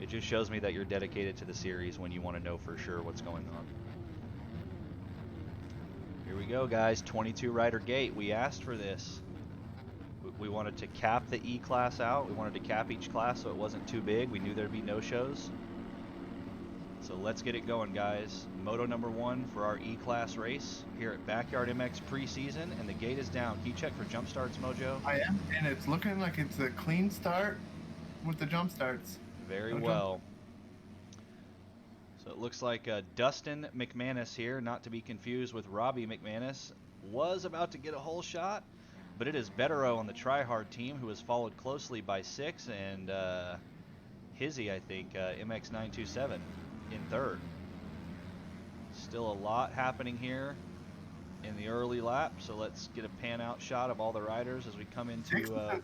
It just shows me that you're dedicated to the series when you want to know for sure what's going on. Here we go, guys. 22 rider gate. We asked for this. We wanted to cap the E class out. We wanted to cap each class so it wasn't too big. We knew there'd be no shows. So let's get it going, guys. Moto number 1 for our E class race here at Backyard MX preseason, and the gate is down. Can you check for jump starts, Mojo? I am, and it's looking like it's a clean start with the jump starts. Very No well. So it looks like Dustin McManus here, not to be confused with Robbie McManus, was about to get a whole shot, but it is Bettero on the tryhard team, who is followed closely by Six and Hizzy, I think, MX927 in third. Still a lot happening here in the early lap, so let's get a pan out shot of all the riders as we come into.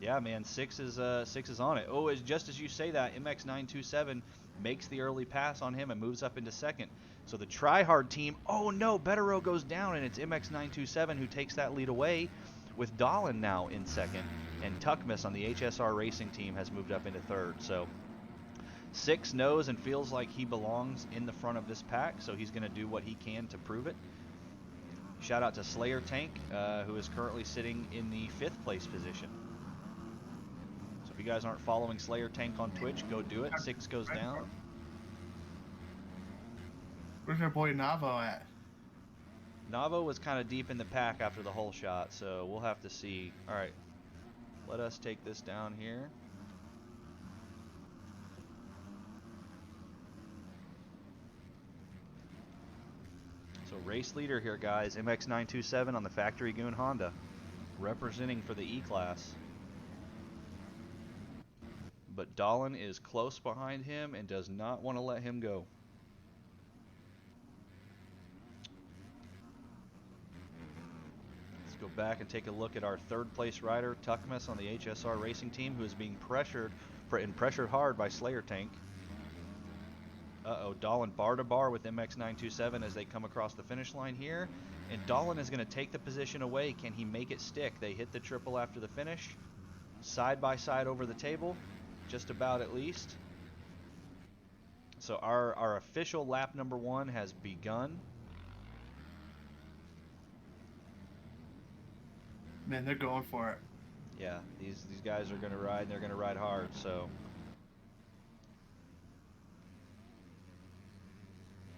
Yeah, man, Six is on it. Oh, just as you say that, MX927 makes the early pass on him and moves up into second. So the tryhard team, oh no, Bettero goes down, and it's MX927 who takes that lead away, with Dahlin now in second, and Tuckmas on the HSR Racing team has moved up into third. So Six knows and feels like he belongs in the front of this pack, so he's going to do what he can to prove it. Shout out to Slayer Tank, who is currently sitting in the 5th place position. If you guys aren't following Slayer Tank on Twitch, go do it. Six goes down. Where's our boy Navo at? Navo was kind of deep in the pack after the whole shot, so we'll have to see. All right, let us take this down here. So race leader here, guys, MX927 on the Factory Goon Honda, representing for the E-Class. But Dahlin is close behind him and does not want to let him go. Let's go back and take a look at our 3rd place rider, Tuckmas on the HSR Racing team, who is being pressured hard by Slayer Tank. Uh-oh, Dahlin bar to bar with MX927 as they come across the finish line here. And Dahlin is going to take the position away. Can he make it stick? They hit the triple after the finish. Side by side over the table. Just about, at least. So our official lap number 1 has begun. Man, they're going for it. Yeah, these guys are going to ride, and they're going to ride hard, so.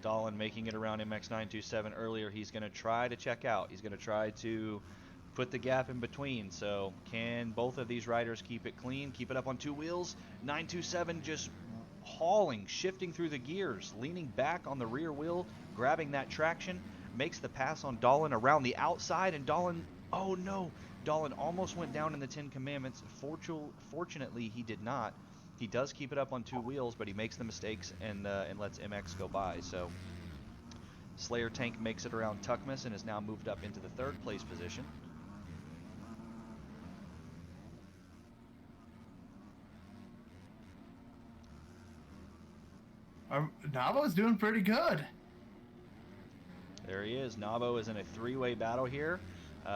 Dahlin making it around MX927 earlier. He's going to try to check out. He's going to try to put the gap in between. So can both of these riders keep it clean, keep it up on 2 wheels? 927 just hauling, shifting through the gears, leaning back on the rear wheel, grabbing that traction, makes the pass on Dahlin around the outside, and Dahlin, oh no, Dahlin almost went down in the 10 Commandments. Fortunately, he did not. He does keep it up on 2 wheels, but he makes the mistakes and lets MX go by. So Slayer Tank makes it around Tuckmas and is now moved up into the 3rd place position. Navo's doing pretty good. There he is. Navo is in a 3-way battle here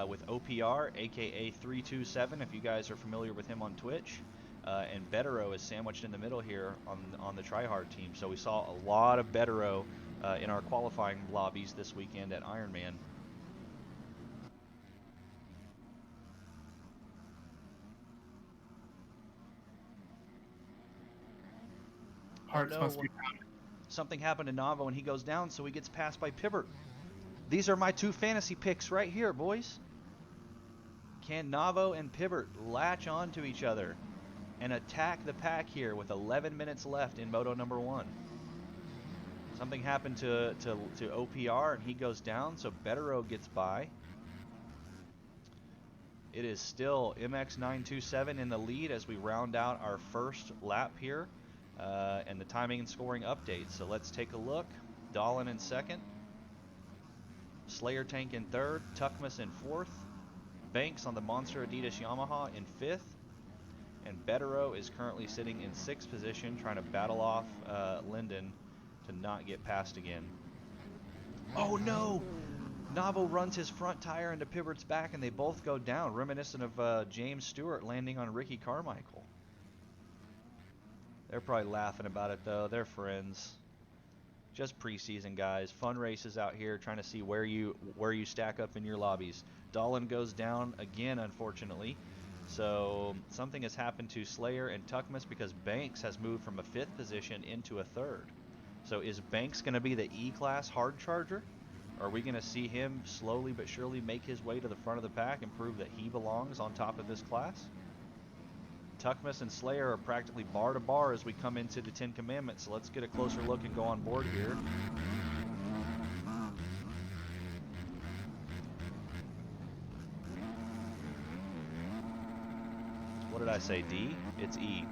with OPR, aka 327, if you guys are familiar with him on Twitch. And Bettero is sandwiched in the middle here on the tryhard team. So we saw a lot of Bettero in our qualifying lobbies this weekend at Ironman. Hearts must be pounding. Something happened to Navo and he goes down, so he gets passed by Pibbert. These are my 2 fantasy picks right here, boys. Can Navo and Pibbert latch on to each other and attack the pack here with 11 minutes left in Moto number 1? Something happened to OPR and he goes down, so Bettero gets by. It is still MX927 in the lead as we round out our first lap here and the timing and scoring updates. So let's take a look. Dahlin in 2nd. Slayer Tank in 3rd. Tuckmas in 4th. Banks on the Monster Adidas Yamaha in 5th. And Bettero is currently sitting in 6th position, trying to battle off Linden to not get passed again. Oh no! Navo runs his front tire into Pibbert's back and they both go down, reminiscent of James Stewart landing on Ricky Carmichael. They're probably laughing about it though. They're friends. Just preseason guys, fun races out here, trying to see where you stack up in your lobbies. Dahlin goes down again, unfortunately. So something has happened to Slayer and Tuckmas because Banks has moved from a 5th position into a 3rd. So is Banks going to be the E-Class hard charger? Or are we going to see him slowly but surely make his way to the front of the pack and prove that he belongs on top of this class? Tuckmas and Slayer are practically bar to bar as we come into the 10 Commandments, so let's get a closer look and go on board here. What did I say, D? It's E.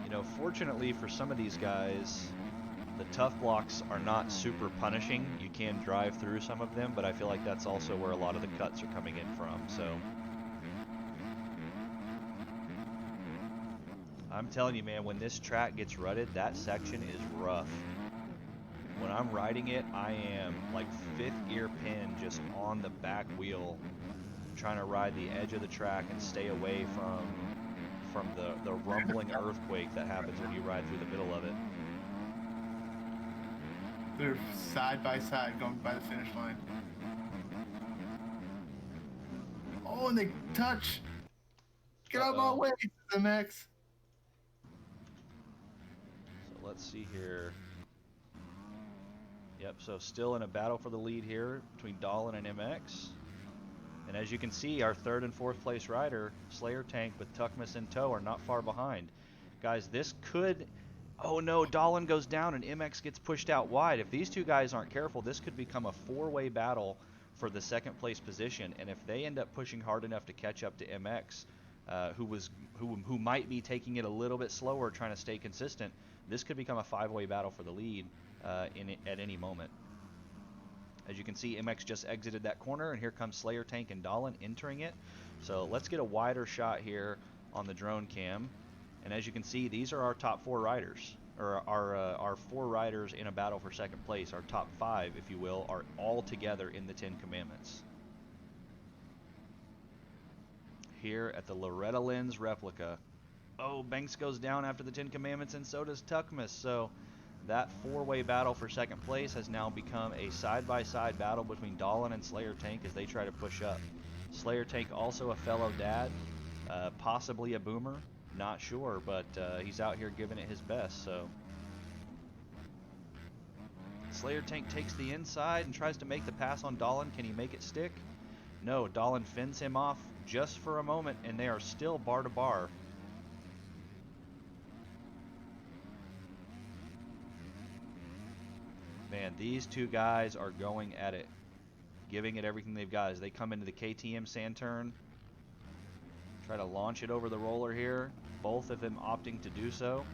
You know, fortunately for some of these guys, the tough blocks are not super punishing. You can drive through some of them, but I feel like that's also where a lot of the cuts are coming in from, so. I'm telling you, man, when this track gets rutted, that section is rough. When I'm riding it, I am like 5th gear pin just on the back wheel, trying to ride the edge of the track and stay away from the rumbling earthquake that happens when you ride through the middle of it. They're side by side going by the finish line. Oh, and they touch. Get out of my way, MX. So let's see here. Yep, so still in a battle for the lead here between Dahlin and MX. And as you can see, our 3rd and 4th place rider, Slayer Tank with Tuckmas in tow, are not far behind. Guys, this could... Oh no, Dahlin goes down and MX gets pushed out wide. If these two guys aren't careful, this could become a 4-way battle for the 2nd place position. And if they end up pushing hard enough to catch up to MX, who might be taking it a little bit slower, trying to stay consistent, this could become a 5-way battle for the lead at any moment. As you can see, MX just exited that corner, and here comes Slayer Tank and Dahlin entering it. So let's get a wider shot here on the drone cam. And as you can see, these are our top 4 riders, or our 4 riders in a battle for 2nd place. Our top 5, if you will, are all together in the 10 Commandments. Here at the Loretta Lynn's replica. Oh, Banks goes down after the 10 Commandments, and so does Tuckmas. So that 4-way battle for 2nd place has now become a side-by-side battle between Dahlin and Slayer Tank as they try to push up. Slayer Tank also a fellow dad, possibly a boomer, not sure, but he's out here giving it his best. So Slayer Tank takes the inside and tries to make the pass on Dahlin. Can he make it stick? No, Dahlin fends him off just for a moment, and they are still bar to bar. Man, these two guys are going at it, giving it everything they've got as they come into the KTM sand turn. Try to launch it over the roller here. Both of them opting to do so.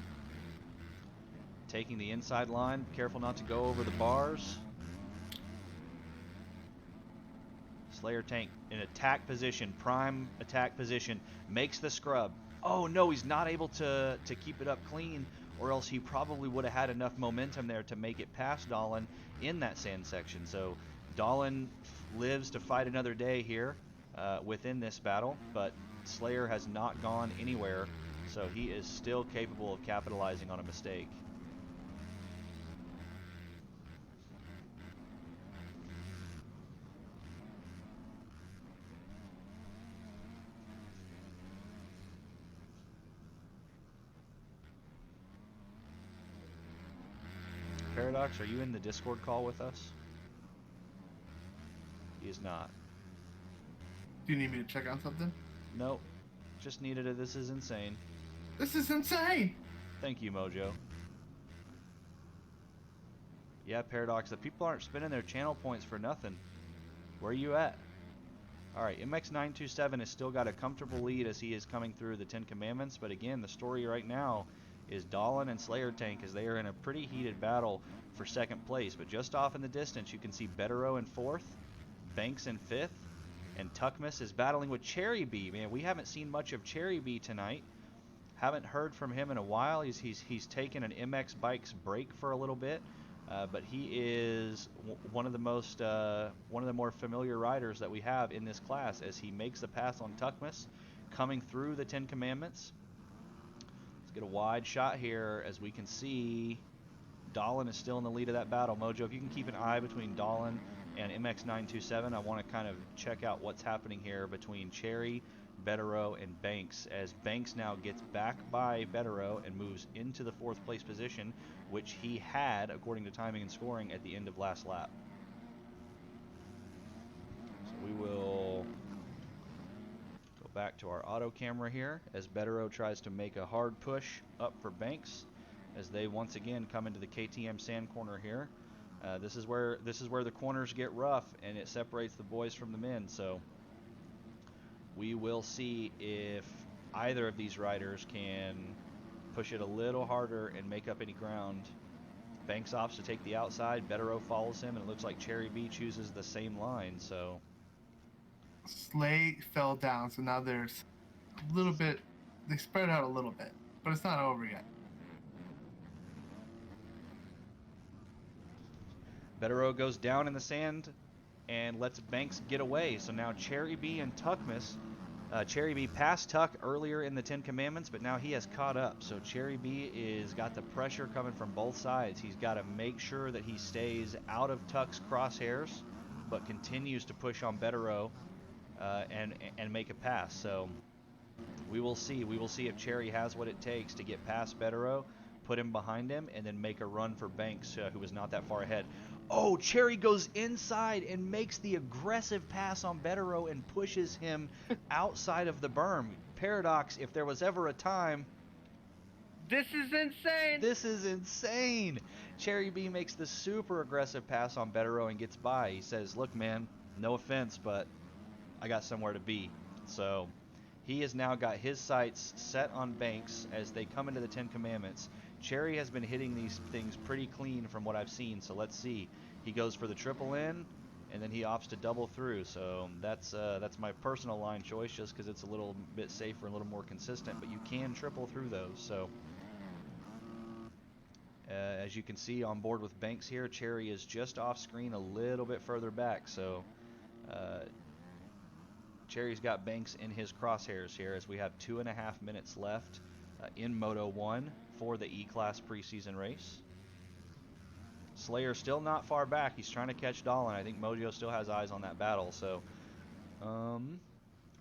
Taking the inside line. Careful not to go over the bars. Slayer Tank in attack position, prime attack position, makes the scrub. Oh no, he's not able to keep it up clean, or else he probably would have had enough momentum there to make it past Dahlin in that sand section. So Dahlin lives to fight another day here within this battle, but Slayer has not gone anywhere, so he is still capable of capitalizing on a mistake. Paradox, are you in the Discord call with us? He is not. Do you need me to check on something? Nope. Just needed it. This is insane. This is insane! Thank you, Mojo. Yeah, Paradox, the people aren't spending their channel points for nothing. Where are you at? Alright, MX927 has still got a comfortable lead as he is coming through the 10 Commandments, but again, the story right now is Dahlin and Slayer Tank as they are in a pretty heated battle for 2nd place. But just off in the distance, you can see Betterow in 4th, Banks in 5th, and Tuckmas is battling with Cherry Bee. Man, we haven't seen much of Cherry Bee tonight. Haven't heard from him in a while. He's taken an MX Bikes break for a little bit, but he is one of the more familiar riders that we have in this class, as he makes the pass on Tuckmas, coming through the Ten Commandments. Let's get a wide shot here, as we can see Dahlin is still in the lead of that battle. Mojo, if you can keep an eye between Dahlin and MX927, I want to kind of check out what's happening here between Cherry, Betterow, and Banks, as Banks now gets back by Betterow and moves into the 4th place position, which he had, according to timing and scoring, at the end of last lap. So we will go back to our auto camera here as Betterow tries to make a hard push up for Banks, as they once again come into the KTM sand corner here. This is where the corners get rough, and it separates the boys from the men. So we will see if either of these riders can push it a little harder and make up any ground. Banks opts to take the outside. Betterow follows him, and it looks like Cherry B chooses the same line. So Slate fell down, so now there's a little bit. They spread out a little bit, but it's not over yet. Betterow goes down in the sand and lets Banks get away. So now Cherry B and Tuckmas. Cherry B passed Tuck earlier in the Ten Commandments, but now he has caught up. So Cherry B is got the pressure coming from both sides. He's got to make sure that he stays out of Tuck's crosshairs, but continues to push on Betterow and make a pass. So we will see. We will see if Cherry has what it takes to get past Betterow, put him behind him, and then make a run for Banks, who was not that far ahead. Oh, Cherry goes inside and makes the aggressive pass on Betterow and pushes him outside of the berm. Paradox, if there was ever a time... This is insane! This is insane! Cherry B makes the super aggressive pass on Betterow and gets by. He says, look, man, no offense, but I got somewhere to be. So he has now got his sights set on Banks as they come into the Ten Commandments. Cherry has been hitting these things pretty clean from what I've seen, so let's see. He goes for the triple in, and then he opts to double through. So that's my personal line choice, just because it's a little bit safer and a little more consistent, but you can triple through those. So as you can see on board with Banks here, Cherry is just off screen a little bit further back. So Cherry's got Banks in his crosshairs here, as we have 2.5 minutes left in Moto 1 for the E-Class preseason race. Slayer still not far back. He's trying to catch Dahlin. I think Mojo still has eyes on that battle. So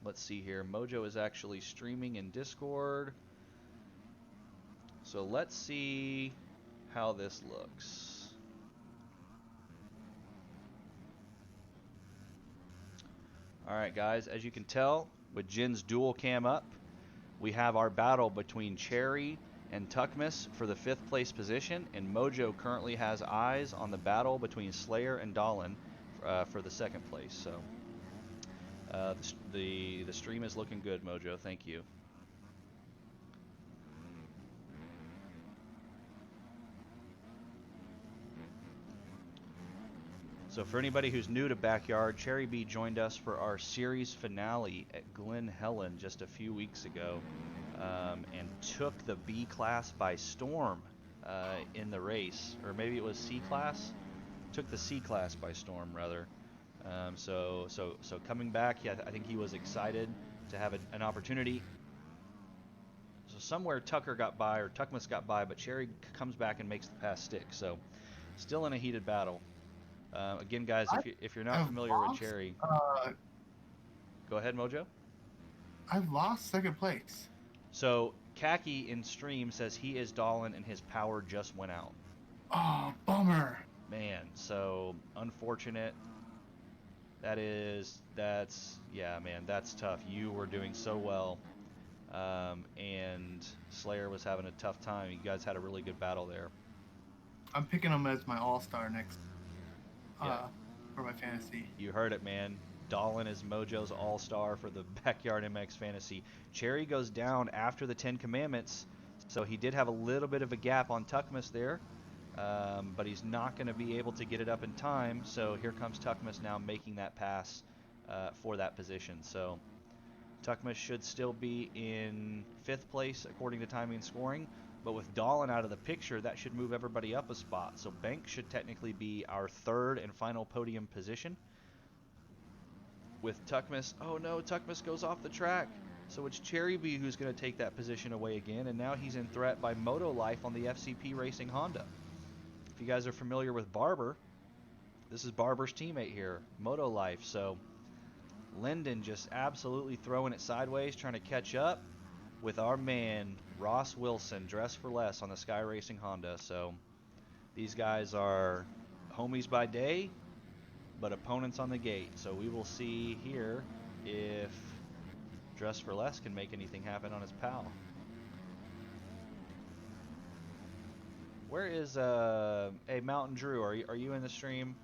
let's see here. Mojo is actually streaming in Discord. So let's see how this looks. Alright guys, as you can tell, with Jin's dual cam up, we have our battle between Cherry and Tuckmas for the 5th place position, and Mojo currently has eyes on the battle between Slayer and Dahlin for the 2nd place. So the stream is looking good, Mojo. Thank you. So for anybody who's new to Backyard, Cherry B joined us for our series finale at Glen Helen just a few weeks ago, and took the B class by storm in the race, or maybe it was C class. Took the C class by storm rather. So coming back, yeah, I think he was excited to have an opportunity. So somewhere Tucker got by, or Tuckmas got by, but Cherry comes back and makes the pass stick. So still in a heated battle. Again, guys, if you're not familiar with Cherry, go ahead, Mojo. I've lost 2nd place. So Khaki in stream says he is Dahlin and his power just went out. Oh, bummer. Man, so unfortunate. Yeah, man, that's tough. You were doing so well, and Slayer was having a tough time. You guys had a really good battle there. I'm picking him as my all-star next. For my fantasy. You heard it, man. Dahlin is Mojo's all-star for the Backyard MX Fantasy. Cherry goes down after the 10 Commandments, so he did have a little bit of a gap on Tuckmas there, but he's not going to be able to get it up in time. So here comes Tuckmas now making that pass for that position. So Tuckmas should still be in 5th place according to timing and scoring, but with Dahlin out of the picture, that should move everybody up a spot. So Banks should technically be our 3rd and final podium position. With Tuckmas, oh no, Tuckmas goes off the track. So it's Cherry B who's going to take that position away again, and now he's in threat by Moto Life on the FCP Racing Honda. If you guys are familiar with Barber, this is Barber's teammate here, Moto Life. So Linden just absolutely throwing it sideways, trying to catch up with our man Ross Wilson, dressed for less on the Sky Racing Honda. So these guys are homies by day, but opponents on the gate. So we will see here if Dress for Less can make anything happen on his pal. Where is hey Mountain Drew? Are you in the stream?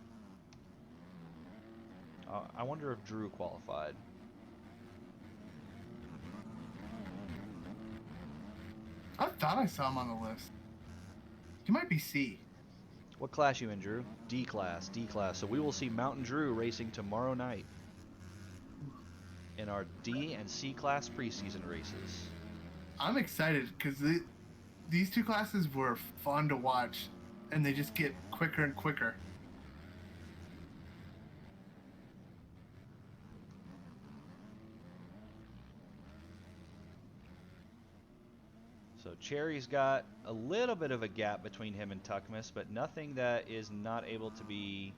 I wonder if Drew qualified. I thought I saw him on the list. He might be C. What class you in, Drew? D class, D class. So we will see Mountain Drew racing tomorrow night in our D and C class preseason races. I'm excited because these 2 classes were fun to watch, and they just get quicker and quicker. So Cherry's got a little bit of a gap between him and Tuckmas, but nothing that is not able to be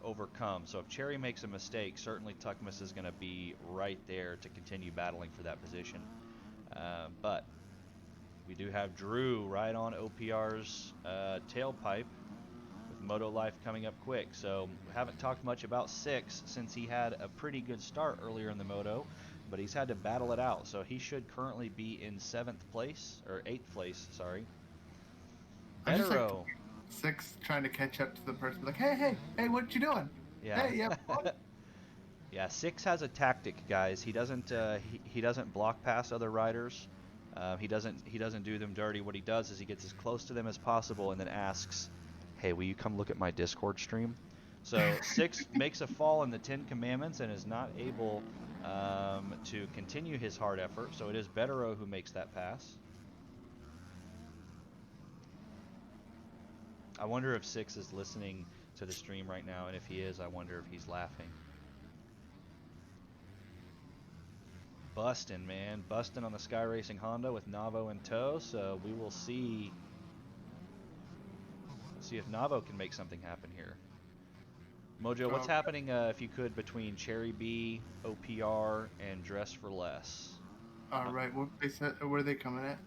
overcome. So if Cherry makes a mistake, certainly Tuckmas is going to be right there to continue battling for that position. But we do have Drew right on OPR's tailpipe with Moto Life coming up quick. So we haven't talked much about 6 since he had a pretty good start earlier in the Moto, but he's had to battle it out. So he should currently be in 7th place, or 8th place, sorry. I'm just Betero. 6 trying to catch up to the person, like, hey, what you doing? Yeah. Hey, yeah. Yeah, 6 has a tactic, guys. He doesn't he doesn't block past other riders. He doesn't do them dirty. What he does is he gets as close to them as possible and then asks, "Hey, will you come look at my Discord stream?" So 6 makes a fall in the 10 Commandments and is not able to continue his hard effort. So it is Betero who makes that pass. I wonder if 6 is listening to the stream right now, and if he is, I wonder if he's laughing. Bustin', man. Bustin' on the Sky Racing Honda with Navo in tow, so we will see. Let's see if Navo can make something happen here. Mojo, what's happening, if you could, between Cherry B, OPR, and Dress for Less? All right, what they said, where are they coming at?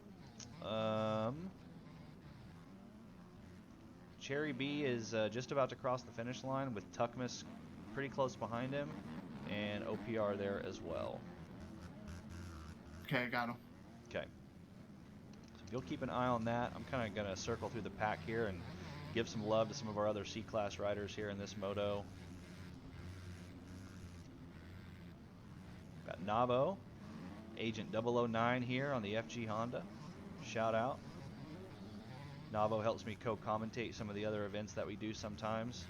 Cherry B is just about to cross the finish line with Tuckmas pretty close behind him, and OPR there as well. Okay, I got him. Okay. So if you'll keep an eye on that, I'm kind of going to circle through the pack here and give some love to some of our other C-Class riders here in this moto. Got Navo, Agent 009 here on the FG Honda. Shout out. Navo helps me co-commentate some of the other events that we do sometimes.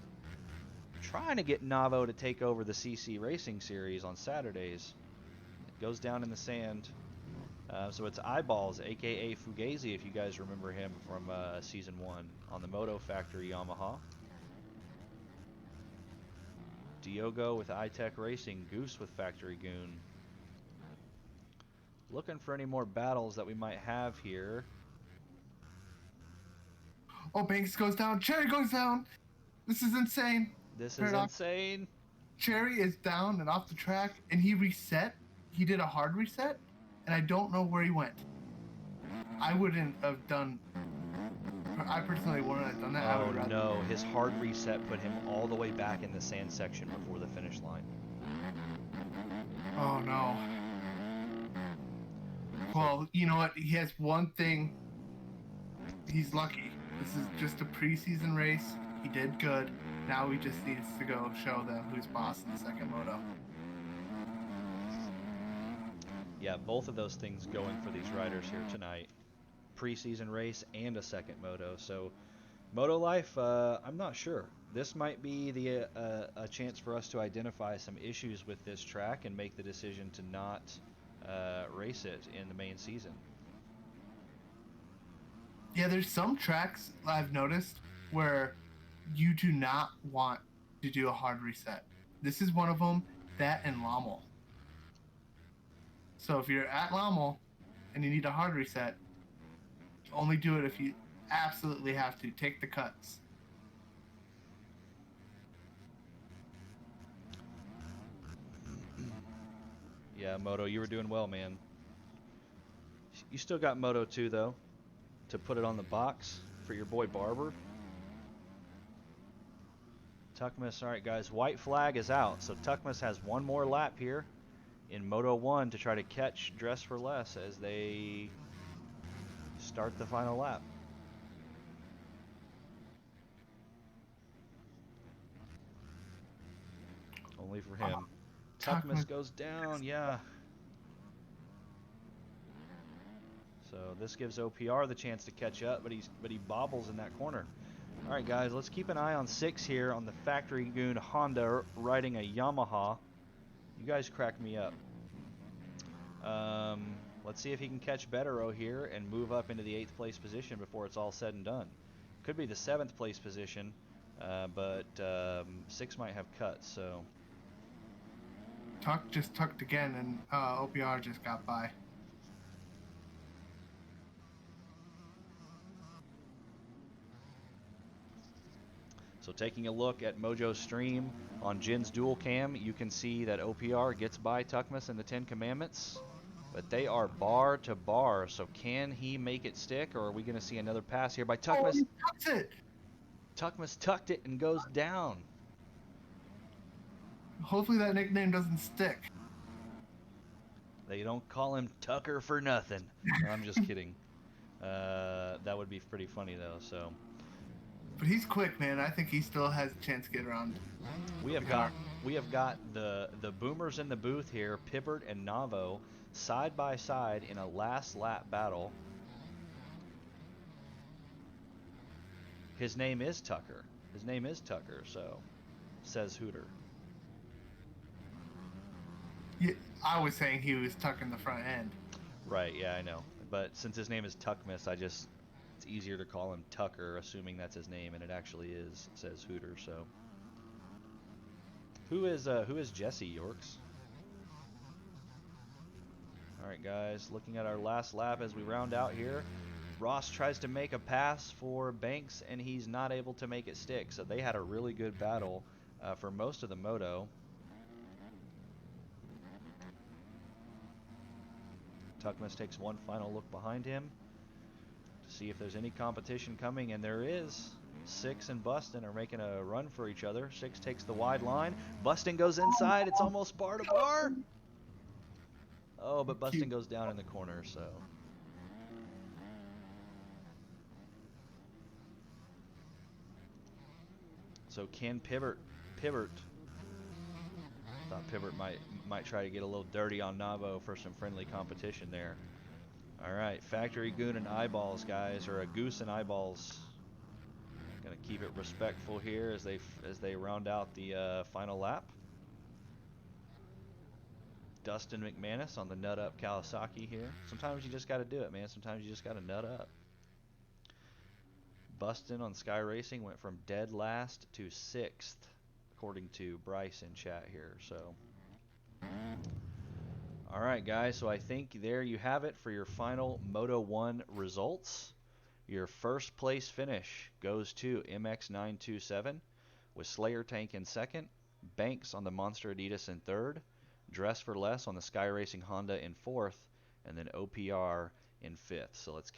Trying to get Navo to take over the CC Racing Series on Saturdays. It goes down in the sand. So it's Eyeballs, aka Fugazi, if you guys remember him from Season 1 on the Moto Factory Yamaha. Diogo with iTech Racing, Goose with Factory Goon. Looking for any more battles that we might have here. Oh, Banks goes down. Cherry goes down. This is insane. This is insane. Cherry is down and off the track, and he reset. He did a hard reset, and I don't know where he went. I wouldn't have done. I personally wouldn't have done that. I Oh would rather. no, his hard reset put him all the way back in the sand section before the finish line. Oh no. Well, you know what? He has one thing. He's lucky. This is just a preseason race. He did good. Now he just needs to go show them who's boss in the second moto. Yeah, both of those things going for these riders here tonight. Preseason race and a second moto. So Moto Life, I'm not sure. This might be the a chance for us to identify some issues with this track and make the decision to not race it in the main season. Yeah, there's some tracks I've noticed where you do not want to do a hard reset. This is one of them, that and Lommel. So if you're at Lommel and you need a hard reset, only do it if you absolutely have to. Take the cuts. Yeah, Moto, you were doing well, man. You still got Moto 2 though, to put it on the box for your boy Barber. Tuckmas, all right, guys. White flag is out, so Tuckmas has one more lap here in Moto 1 to try to catch Dress for Less as they start the final lap. Only for him. Tuckmas goes down, yeah. So this gives OPR the chance to catch up, but he bobbles in that corner. All right, guys, let's keep an eye on 6 here on the Factory Goon Honda riding a Yamaha. You guys crack me up. Let's see if he can catch Bettero here and move up into the 8th place position before it's all said and done. Could be the 7th place position, but 6 might have cuts, so. Tuck just tucked again, and OPR just got by. So taking a look at Mojo's stream on Jin's dual cam, you can see that OPR gets by Tuckmas in the 10 Commandments, but they are bar to bar. So can he make it stick, or are we going to see another pass here by Tuckmas? Oh, he tucks it! Tuckmas tucked it and goes down. Hopefully that nickname doesn't stick. They don't call him Tucker for nothing. No, I'm just kidding. That would be pretty funny though. So. But he's quick, man. I think he still has a chance to get around. We have got the boomers in the booth here, Pibbert and Navo, side by side in a last lap battle. His name is Tucker. His name is Tucker, so says Hooter. Yeah, I was saying he was tucking the front end. Right, yeah, I know. But since his name is Tuckmas, it's easier to call him Tucker, assuming that's his name, and it actually is, says Hooter, so. Who is Jesse Yorks? Alright guys, looking at our last lap as we round out here. Ross tries to make a pass for Banks, and he's not able to make it stick, so they had a really good battle for most of the moto. Tuckmas takes one final look behind him to see if there's any competition coming, and there is. 6 and Bustin are making a run for each other. 6 takes the wide line. Bustin goes inside. It's almost bar to bar. Oh, but Bustin goes down in the corner, so. So can Pibbert. Thought Pibbert might try to get a little dirty on Navo for some friendly competition there. All right, Factory Goon and Eyeballs, guys, or a Goose and Eyeballs. Gonna keep it respectful here as they round out the final lap. Dustin McManus on the nut up Kawasaki here. Sometimes you just got to do it, man. Sometimes you just got to nut up. Bustin on Sky Racing went from dead last to 6th, according to Bryce in chat here. So, all right, guys. So I think there you have it for your final Moto 1 results. Your first place finish goes to MX927 with Slayer Tank in 2nd, Banks on the Monster Adidas in 3rd, Dress for Less on the Sky Racing Honda in 4th, and then OPR in 5th. So let's